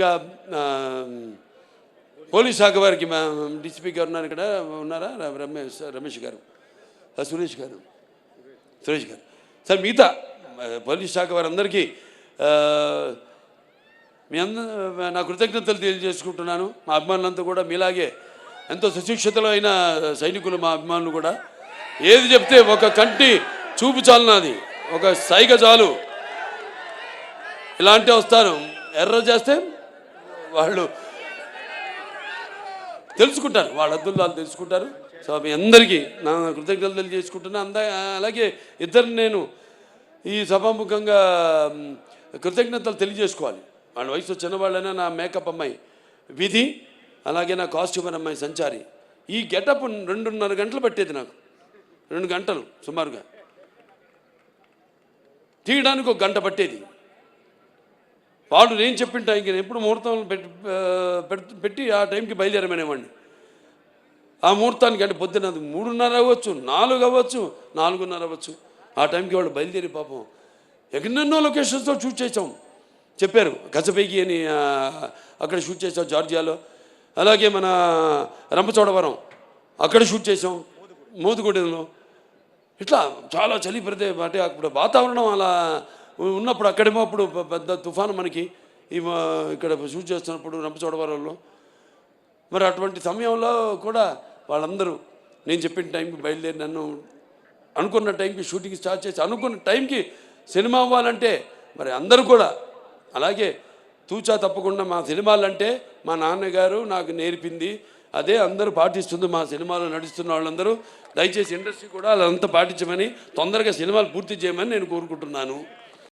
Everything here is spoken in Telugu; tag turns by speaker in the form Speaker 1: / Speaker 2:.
Speaker 1: ఇంకా పోలీస్ శాఖ వారికి డిసిపి గారు ఉన్నారు, ఇక్కడ ఉన్నారా? రమేష్ గారు, సురేష్ గారు సార్, మిగతా పోలీస్ శాఖ వారందరికీ నా కృతజ్ఞతలు తెలియజేసుకుంటున్నాను. మా అభిమానులంతా కూడా మీలాగే ఎంతో సుశిక్షితలో అయిన సైనికులు మా అభిమానులు కూడా. ఏది చెప్తే ఒక కంటి చూపు చాలు, నాది ఒక సైగ చాలు, ఇలాంటి వస్తారు. ఎర్ర చేస్తే వాళ్ళు తెలుసుకుంటారు, వాళ్ళ అద్దులు వాళ్ళు తెలుసుకుంటారు. సో మీ అందరికీ నా కృతజ్ఞతలు తెలియజేసుకుంటున్నా. అలాగే ఇద్దరు నేను ఈ సభాముఖంగా కృతజ్ఞతలు తెలియజేసుకోవాలి. వాళ్ళ వయసు చిన్నవాళ్ళైనా నా మేకప్ అమ్మాయి విధి, అలాగే నా కాస్ట్యూమర్ అమ్మాయి సంచారి. ఈ గెటప్ 2.5 గంటలు పట్టేది నాకు, 2 గంటలు సుమారుగా తీయడానికి, 1 గంట పట్టేది. వాడు నేను చెప్పిన టైంకి ఎప్పుడు ముహూర్తం పెట్టి ఆ టైంకి బయలుదేరమనేవాడిని. ఆ ముహూర్తానికి అంటే పొద్దున్న 3:30 అవ్వచ్చు, 4 అవ్వచ్చు, 4:30 అవ్వచ్చు. ఆ టైంకి వాళ్ళు బయలుదేరి పాపం ఎన్నెన్నో లొకేషన్స్తో షూట్ చేసాం. చెప్పారు కచపేకి అని అక్కడ షూట్ చేసాం జార్జియాలో, అలాగే మన రంపచోడవరం అక్కడ షూట్ చేసాం, మోదుగూడెంలో. ఇట్లా చాలా చలి అంటే అప్పుడు వాతావరణం అలా ఉన్నప్పుడు, అక్కడేమో అప్పుడు పెద్ద తుఫాను మనకి ఇక్కడ షూట్ చేస్తున్నప్పుడు రంపచోడవరంలో. మరి అటువంటి సమయంలో కూడా వాళ్ళందరూ నేను చెప్పిన టైంకి బయలుదేరి నన్ను అనుకున్న టైంకి షూటింగ్ స్టార్ట్ చేసి అనుకున్న టైంకి సినిమా అవ్వాలంటే మరి అందరూ కూడా అలాగే తూచా తప్పకుండా మా సినిమాలంటే మా నాన్నగారు నాకు నేర్పింది అదే అందరూ పాటిస్తుంది. మా సినిమాలో నడుస్తున్న వాళ్ళందరూ దయచేసి ఇండస్ట్రీ కూడా అదంతా పాటించమని, తొందరగా సినిమాలు పూర్తి చేయమని నేను కోరుకుంటున్నాను.